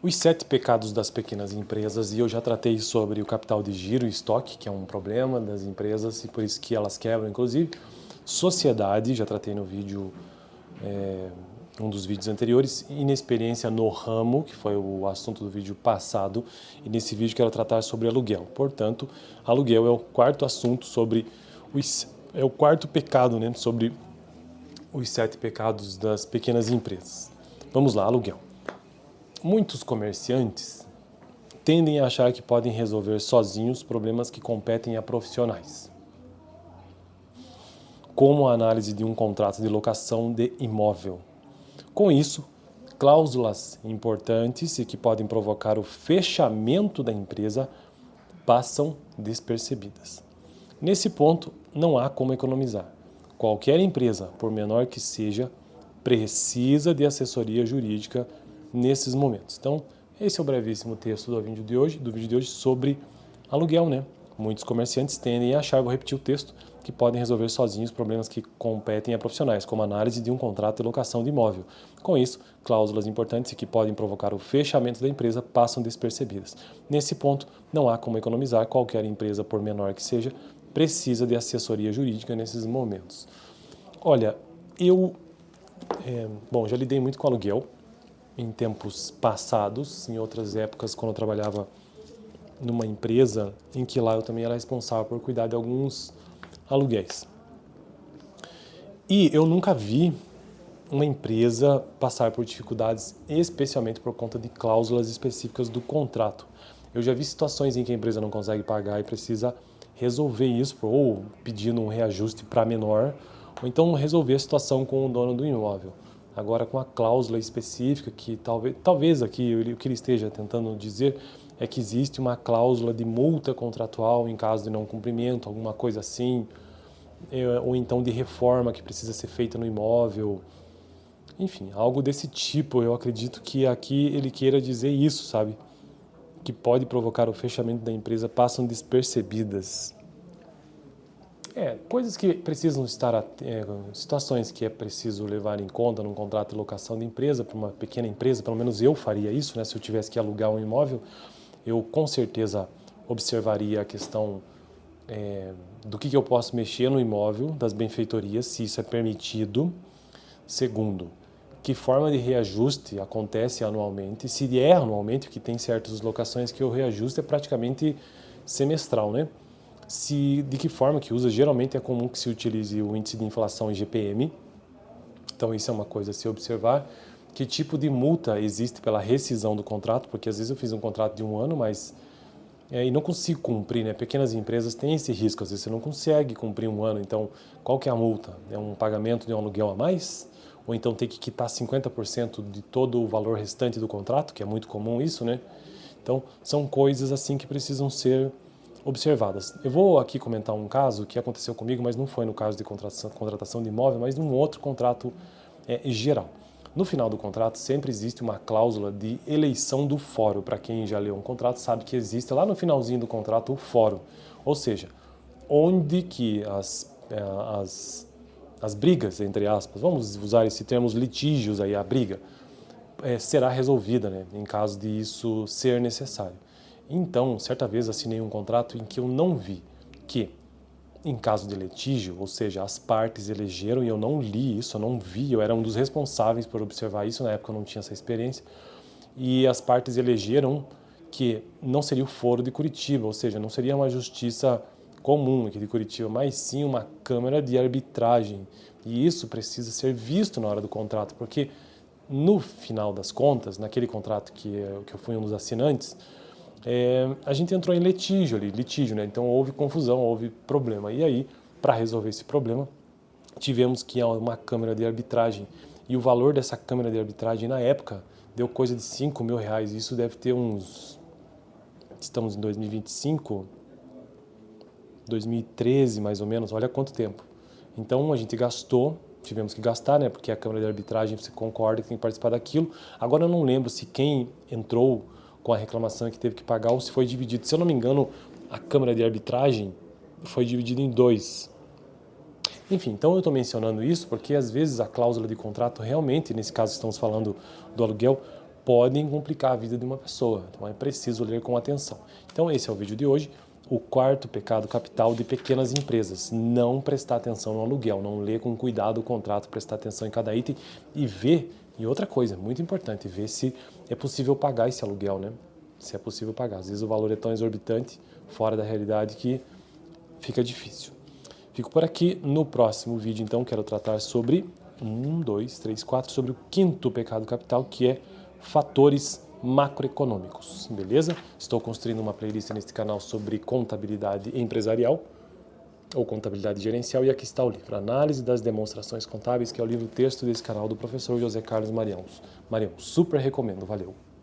Os 7 pecados das pequenas empresas, e eu já tratei sobre o capital de giro e estoque, que é um problema das empresas e por isso que elas quebram, inclusive. Sociedade, já tratei no vídeo, um dos vídeos anteriores. Inexperiência no ramo, que foi o assunto do vídeo passado, e nesse vídeo quero tratar sobre aluguel. Portanto, aluguel é o quarto assunto sobre é o quarto pecado, né, sobre os 7 pecados das pequenas empresas. Vamos lá, aluguel. Muitos comerciantes tendem a achar que podem resolver sozinhos problemas que competem a profissionais, como a análise de um contrato de locação de imóvel. Com isso, cláusulas importantes e que podem provocar o fechamento da empresa passam despercebidas. Nesse ponto, não há como economizar. Qualquer empresa, por menor que seja, precisa de assessoria jurídica nesses momentos. Então, esse é o brevíssimo texto do vídeo de hoje sobre aluguel, né? Muitos comerciantes tendem a achar, vou repetir o texto, que podem resolver sozinhos problemas que competem a profissionais, como a análise de um contrato de locação de imóvel. Com isso, cláusulas importantes que podem provocar o fechamento da empresa passam despercebidas. Nesse ponto, não há como economizar. Qualquer empresa, por menor que seja, precisa de assessoria jurídica nesses momentos. Olha, já lidei muito com aluguel em tempos passados, em outras épocas, quando eu trabalhava numa empresa em que lá eu também era responsável por cuidar de alguns aluguéis. E eu nunca vi uma empresa passar por dificuldades, especialmente por conta de cláusulas específicas do contrato. Eu já vi situações em que a empresa não consegue pagar e precisa resolver isso, ou pedindo um reajuste para menor, ou então resolver a situação com o dono do imóvel. Agora, com a cláusula específica, que talvez aqui o que ele esteja tentando dizer é que existe uma cláusula de multa contratual em caso de não cumprimento, alguma coisa assim, ou então de reforma que precisa ser feita no imóvel. Enfim, algo desse tipo. Eu acredito que aqui ele queira dizer isso, sabe? Que pode provocar o fechamento da empresa passam despercebidas. Coisas que precisam estar, situações que é preciso levar em conta num contrato de locação de empresa, para uma pequena empresa, pelo menos eu faria isso, né? Se eu tivesse que alugar um imóvel, eu com certeza observaria a questão do que eu posso mexer no imóvel, das benfeitorias, se isso é permitido. Segundo, que forma de reajuste acontece anualmente, se é anualmente, porque tem certas locações que o reajuste é praticamente semestral, né? De que forma que usa, geralmente é comum que se utilize o índice de inflação IGPM, então isso é uma coisa a se observar. Que tipo de multa existe pela rescisão do contrato, porque às vezes eu fiz um contrato de 1 ano, mas e não consigo cumprir, né? Pequenas empresas têm esse risco, às vezes você não consegue cumprir 1 ano, então qual que é a multa? É um pagamento de um aluguel a mais? Ou então tem que quitar 50% de todo o valor restante do contrato, que é muito comum isso, né? Então são coisas assim que precisam ser observadas. Eu vou aqui comentar um caso que aconteceu comigo, mas não foi no caso de contratação de imóvel, mas num outro contrato geral. No final do contrato sempre existe uma cláusula de eleição do foro. Para quem já leu um contrato sabe que existe lá no finalzinho do contrato o foro. Ou seja, onde que as brigas, entre aspas, vamos usar esse termo, os litígios aí, a briga, será resolvida, né, em caso de isso ser necessário. Então, certa vez assinei um contrato em que eu não vi que, em caso de litígio, ou seja, as partes elegeram, e eu não li isso, eu não vi, eu era um dos responsáveis por observar isso, na época eu não tinha essa experiência, e as partes elegeram que não seria o foro de Curitiba, ou seja, não seria uma justiça comum aqui de Curitiba, mas sim uma câmara de arbitragem. E isso precisa ser visto na hora do contrato, porque no final das contas, naquele contrato que eu fui um dos assinantes, a gente entrou em litígio, né? Então houve confusão, houve problema. E aí, para resolver esse problema, tivemos que ir a uma câmara de arbitragem. E o valor dessa câmara de arbitragem na época deu coisa de R$ 5.000. Isso deve ter uns... Estamos em 2025, 2013 mais ou menos, olha quanto tempo. Então a gente gastou, tivemos que gastar, né? Porque a câmara de arbitragem, você concorda que tem que participar daquilo. Agora eu não lembro se quem entrou com a reclamação que teve que pagar ou se foi dividido. Se eu não me engano, a câmara de arbitragem foi dividida em 2. Enfim, então eu estou mencionando isso porque às vezes a cláusula de contrato realmente, nesse caso estamos falando do aluguel, podem complicar a vida de uma pessoa. Então é preciso ler com atenção. Então esse é o vídeo de hoje. O quarto pecado capital de pequenas empresas: não prestar atenção no aluguel, não ler com cuidado o contrato, prestar atenção em cada item e ver. E outra coisa, muito importante, ver se é possível pagar esse aluguel, né? Se é possível pagar. Às vezes o valor é tão exorbitante, fora da realidade, que fica difícil. Fico por aqui. No próximo vídeo, então, quero tratar sobre sobre o quinto pecado capital, que é fatores macroeconômicos, beleza? Estou construindo uma playlist neste canal sobre contabilidade empresarial ou contabilidade gerencial, e aqui está o livro Análise das Demonstrações Contábeis, que é o livro texto desse canal do professor José Carlos Marião. Super recomendo, valeu!